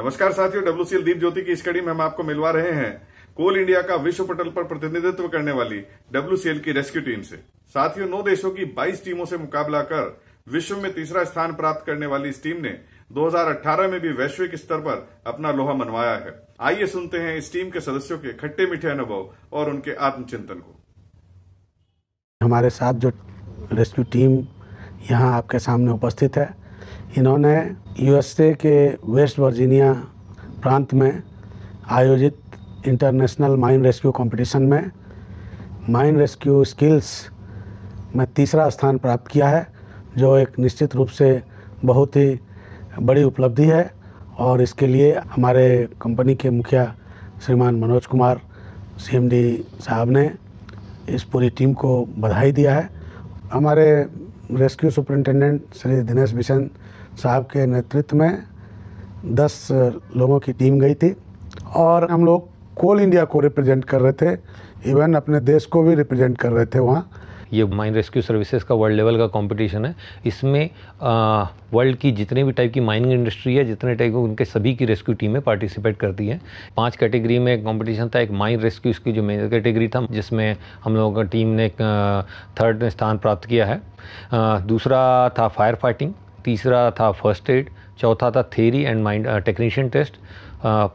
नमस्कार साथियों, WCL दीप ज्योति की इस कड़ी में हम आपको मिलवा रहे हैं कोल इंडिया का विश्व पटल पर प्रतिनिधित्व करने वाली WCL की रेस्क्यू टीम से। साथियों, 9 देशों की 22 टीमों से मुकाबला कर विश्व में तीसरा स्थान प्राप्त करने वाली इस टीम ने 2018 में भी वैश्विक स्तर पर अपना लोहा मनवाया है। आइए सुनते हैं इस टीम के सदस्यों के खट्टे मीठे अनुभव और उनके आत्मचिंतन को। हमारे साथ जो रेस्क्यू टीम यहाँ आपके सामने उपस्थित है, इन्होंने USA के वेस्ट वर्जीनिया प्रांत में आयोजित इंटरनेशनल माइन रेस्क्यू कंपटीशन में माइन रेस्क्यू स्किल्स में तीसरा स्थान प्राप्त किया है, जो एक निश्चित रूप से बहुत ही बड़ी उपलब्धि है। और इसके लिए हमारे कंपनी के मुखिया श्रीमान मनोज कुमार CMD साहब ने इस पूरी टीम को बधाई दिया है। हमारे रेस्क्यू सुपरिटेंडेंट श्री दिनेश बिशन साहब के नेतृत्व में 10 लोगों की टीम गई थी और हम लोग कोल इंडिया को रिप्रेजेंट कर रहे थे, इवन अपने देश को भी रिप्रेजेंट कर रहे थे वहाँ। ये माइन रेस्क्यू सर्विसेज का वर्ल्ड लेवल का कंपटीशन है। इसमें वर्ल्ड की जितने भी टाइप की माइनिंग इंडस्ट्री है, जितने टाइप के उनके सभी की रेस्क्यू टीमें पार्टिसिपेट करती हैं। 5 कैटेगरी में कंपटीशन था। एक माइन रेस्क्यू इसकी जो मेजर कैटेगरी था, जिसमें हम लोगों का टीम ने 3rd स्थान प्राप्त किया है। दूसरा था फायर फाइटिंग, तीसरा था फर्स्ट एड, चौथा था theory and mind technician test,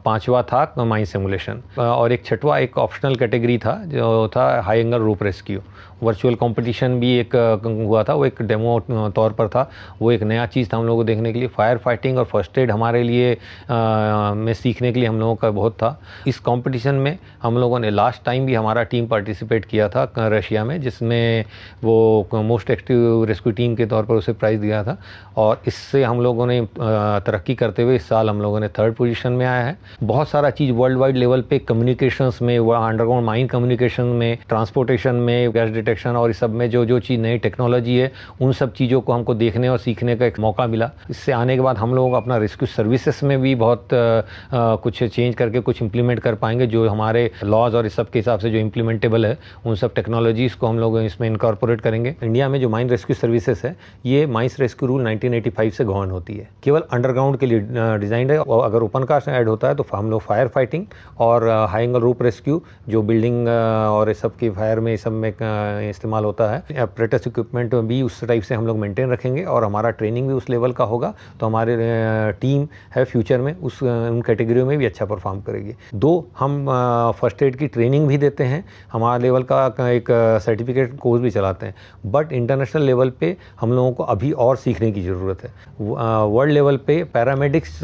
5वां था माइन सिमुलेशन और एक 6वां एक ऑप्शनल कैटेगरी था जो था हाई एंगल रोप रेस्क्यू। वर्चुअल कंपटीशन भी एक हुआ था, वो एक डेमो तौर पर था। वो एक नया चीज़ था हम लोगों को देखने के लिए। फायर फाइटिंग और फर्स्ट एड हमारे लिए में सीखने के लिए हम लोगों का बहुत था। इस कंपटीशन में हम लोगों ने लास्ट टाइम भी हमारा टीम पार्टिसिपेट किया था रशिया में, जिसमें वो मोस्ट एक्टिव रेस्क्यू टीम के तौर पर उसे प्राइज़ दिया था। और इससे हम लोगों ने तरक्की करते हुए इस साल हम लोगों ने 3rd पोजीशन में आया है। बहुत सारा चीज़ वर्ल्ड वाइड लेवल पे कम्युनिकेशंस में, अंडरग्राउंड माइन कम्युनिकेशन में, ट्रांसपोर्टेशन में, गैस डिटेक्शन और इस सब में जो चीज़ नई टेक्नोलॉजी है, उन सब चीज़ों को हमको देखने और सीखने का एक मौका मिला। इससे आने के बाद हम लोगों को अपना रेस्क्यू सर्विसेज में भी बहुत कुछ चेंज करके कुछ इंप्लीमेंट कर पाएंगे, जो हमारे लॉज और इस सब के हिसाब से जो इम्प्लीमेंटेबल है, उन सब टेक्नोलॉजीज़ को हम लोग इसमें इनकॉर्पोरेट करेंगे। इंडिया में जो माइन रेस्क्यू सर्विसेज है, ये माइंस रेस्क्यू रूल 1985 से गवर्न होती है। केवल अंडरग्राउंड के लिए डिज़ाइंड है। और अगर ओपन कास्ट ऐड होता है तो हम लोग फायर फाइटिंग और हाई एंगल रोप रेस्क्यू, जो बिल्डिंग और इस सब की फायर में इस सब में इस्तेमाल होता है, एपरेटस इक्विपमेंट भी उस टाइप से हम लोग मेंटेन रखेंगे और हमारा ट्रेनिंग भी उस लेवल का होगा। तो हमारे टीम है फ्यूचर में उन कैटेगरियों में भी अच्छा परफॉर्म करेगी। 2, हम फर्स्ट एड की ट्रेनिंग भी देते हैं। हमारे लेवल का एक सर्टिफिकेट कोर्स भी चलाते हैं। बट इंटरनेशनल लेवल पे हम लोगों को अभी और सीखने की ज़रूरत है। वर्ल्ड लेवल पे पैरामेडिक्स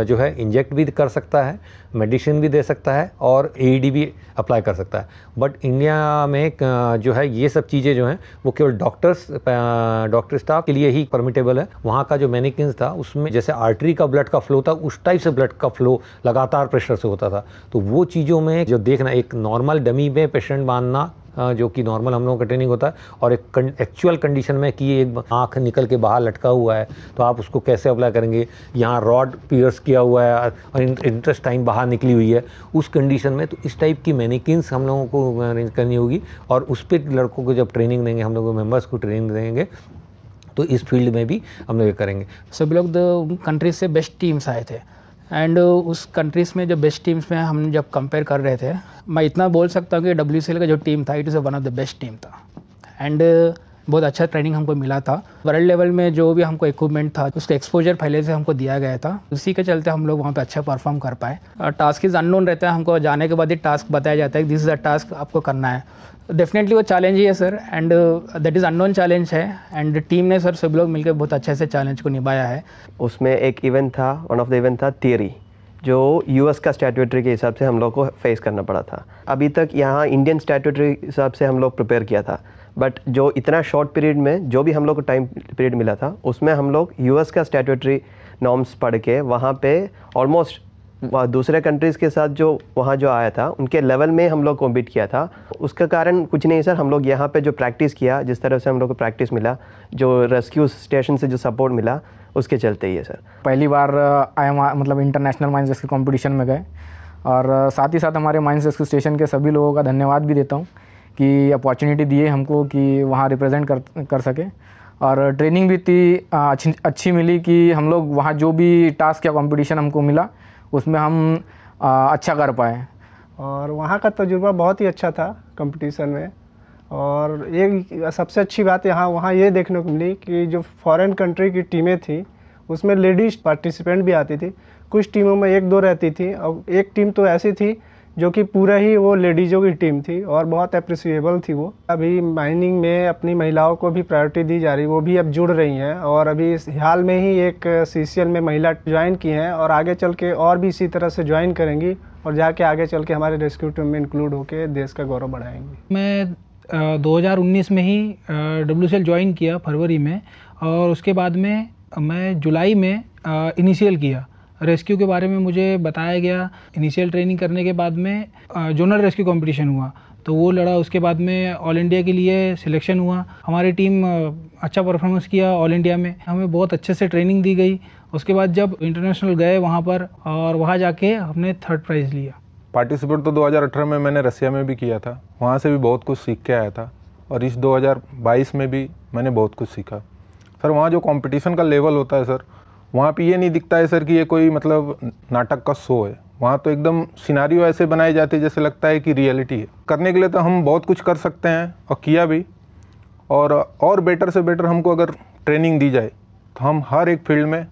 जो है इंजेक्ट भी कर सकता है, मेडिसिन भी दे सकता है और AED भी अप्लाई कर सकता है। बट इंडिया में जो है ये सब चीज़ें जो हैं वो केवल डॉक्टर स्टाफ के लिए ही परमिटेबल है। वहाँ का जो मैनिकिन्स था, उसमें जैसे आर्टरी का ब्लड का फ्लो था, उस टाइप से ब्लड का फ्लो लगातार प्रेशर से होता था। तो वो चीज़ों में जो देखना, एक नॉर्मल डमी में पेशेंट बांधना, जो कि नॉर्मल हम लोगों का ट्रेनिंग होता है, और एक एक्चुअल कंडीशन में कि एक आँख निकल के बाहर लटका हुआ है तो आप उसको कैसे अप्लाई करेंगे, यहाँ रॉड पियर्स किया हुआ है और इंटेस्टाइन बाहर निकली हुई है, उस कंडीशन में तो इस टाइप की मैनिकिन्स हम लोगों को अरेंज करनी होगी। और उस पर लड़कों को जब ट्रेनिंग देंगे, हम लोग मेम्बर्स को ट्रेनिंग देंगे, तो इस फील्ड में भी हम लोग ये करेंगे। सभी लोग द कंट्रीज से बेस्ट टीम्स आए थे एंड उस कंट्रीज़ में जो बेस्ट टीम्स में हम जब कंपेयर कर रहे थे, मैं इतना बोल सकता हूँ कि WCL का जो टीम था, it is one of the best team था एंड बहुत अच्छा ट्रेनिंग हमको मिला था। वर्ल्ड लेवल में जो भी हमको इक्विपमेंट था, उसका एक्सपोजर पहले से हमको दिया गया था। उसी के चलते हम लोग वहाँ पे अच्छा परफॉर्म कर पाए। टास्क इज़ अननोन रहता है, हमको जाने के बाद ही टास्क बताया जाता है कि दिस इज़ द टास्क आपको करना है। डेफिनेटली वो चैलेंज ही है sir, and that is unknown challenge है एंड टीम ने सर सभी लोग मिलकर बहुत अच्छे से चैलेंज को निभाया है। उसमें एक इवेंट था, वन ऑफ द इवेंट था थियरी, जो US का स्टैट्यूटरी के हिसाब से हम लोग को फेस करना पड़ा था। अभी तक यहाँ इंडियन स्टैट्यूटरी हिसाब से हम लोग प्रिपेयर किया था, बट जो इतना शॉर्ट पीरियड में जो भी हम लोग को टाइम पीरियड मिला था, उसमें हम लोग US का स्टैट्यूटरी नॉर्म्स पढ़ के वहाँ पे ऑलमोस्ट दूसरे कंट्रीज़ के साथ जो वहाँ जो आया था, उनके लेवल में हम लोग कॉम्पीट किया था। उसका कारण कुछ नहीं सर, हम लोग यहाँ पे जो प्रैक्टिस किया, जिस तरह से हम लोग को प्रैक्टिस मिला, जो रेस्क्यू स्टेशन से जो सपोर्ट मिला, उसके चलते ही है सर। पहली बार मतलब इंटरनेशनल माइंस रेस्क्यू कंपटीशन में गए और साथ ही साथ हमारे माइंस रेस्क्यू स्टेशन के सभी लोगों का धन्यवाद भी देता हूँ कि अपॉर्चुनिटी दिए हमको कि वहाँ रिप्रेजेंट कर सके। और ट्रेनिंग भी इतनी अच्छी मिली कि हम लोग वहाँ जो भी टास्क या कंपटीशन हमको मिला उसमें हम अच्छा कर पाए। और वहाँ का तजुर्बा बहुत ही अच्छा था कंपटीशन में। और एक सबसे अच्छी बात वहाँ ये देखने को मिली कि जो फॉरेन कंट्री की टीमें थी उसमें लेडीज़ पार्टिसिपेंट भी आती थी। कुछ टीमों में 1-2 रहती थी और एक टीम तो ऐसी थी जो कि पूरा ही वो लेडीज़ों की टीम थी और बहुत अप्रिशिएबल थी वो। अभी माइनिंग में अपनी महिलाओं को भी प्रायोरिटी दी जा रही, वो भी अब जुड़ रही हैं और अभी हाल में ही एक CCL में महिला ज्वाइन की हैं और आगे चल के और भी इसी तरह से ज्वाइन करेंगी और जाके आगे चल के हमारे रेस्क्यू टीम में इंक्लूड होकर देश का गौरव बढ़ाएंगी। मैं 2019 में ही WCL ज्वाइन किया फरवरी में, और उसके बाद में मैं जुलाई में इनिशियल किया। रेस्क्यू के बारे में मुझे बताया गया। इनिशियल ट्रेनिंग करने के बाद में जोनल रेस्क्यू कंपटीशन हुआ तो वो लड़ा। उसके बाद में ऑल इंडिया के लिए सिलेक्शन हुआ। हमारी टीम अच्छा परफॉर्मेंस किया ऑल इंडिया में, हमें बहुत अच्छे से ट्रेनिंग दी गई। उसके बाद जब इंटरनेशनल गए वहाँ पर, और वहाँ जाके हमने 3rd प्राइज़ लिया। पार्टिसिपेट तो 2018 में मैंने रसिया में भी किया था, वहाँ से भी बहुत कुछ सीख के आया था। और इस 2022 में भी मैंने बहुत कुछ सीखा। सर वहाँ जो कंपटीशन का लेवल होता है सर, वहाँ पे ये नहीं दिखता है सर कि ये कोई मतलब नाटक का शो है। वहाँ तो एकदम सिनारियो ऐसे बनाए जाते हैं जैसे लगता है कि रियलिटी है। करने के लिए तो हम बहुत कुछ कर सकते हैं और किया भी, और बेटर से बेटर हमको अगर ट्रेनिंग दी जाए तो हम हर एक फील्ड में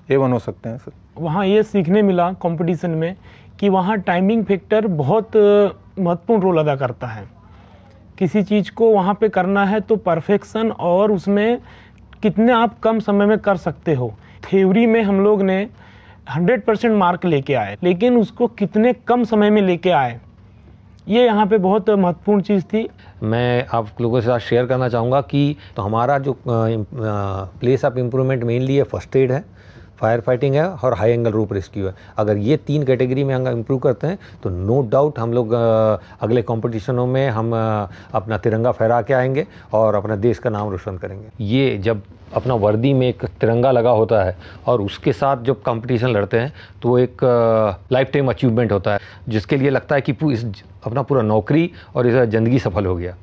A1 हो सकते हैं सर। वहाँ ये सीखने मिला कंपटीशन में कि वहाँ टाइमिंग फैक्टर बहुत महत्वपूर्ण रोल अदा करता है। किसी चीज़ को वहाँ पे करना है तो परफेक्शन और उसमें कितने आप कम समय में कर सकते हो। थ्योरी में हम लोग ने 100% मार्क लेके आए, लेकिन उसको कितने कम समय में लेके आए, ये यहाँ पे बहुत महत्वपूर्ण चीज़ थी। मैं आप लोगों के साथ शेयर करना चाहूँगा कि तो हमारा जो प्लेस ऑफ इम्प्रूवमेंट मेनली है फर्स्ट एड है, फायर फाइटिंग है और हाई एंगल रोप रेस्क्यू है। अगर ये 3 कैटेगरी में हम इम्प्रूव करते हैं तो नो डाउट हम लोग अगले कॉम्पिटिशनों में हम अपना तिरंगा फहरा के आएंगे और अपना देश का नाम रोशन करेंगे। ये जब अपना वर्दी में एक तिरंगा लगा होता है और उसके साथ जब कंपटीशन लड़ते हैं तो वो एक लाइफ टाइम अचीवमेंट होता है, जिसके लिए लगता है कि अपना पूरा नौकरी और इस ज़िंदगी सफल हो गया।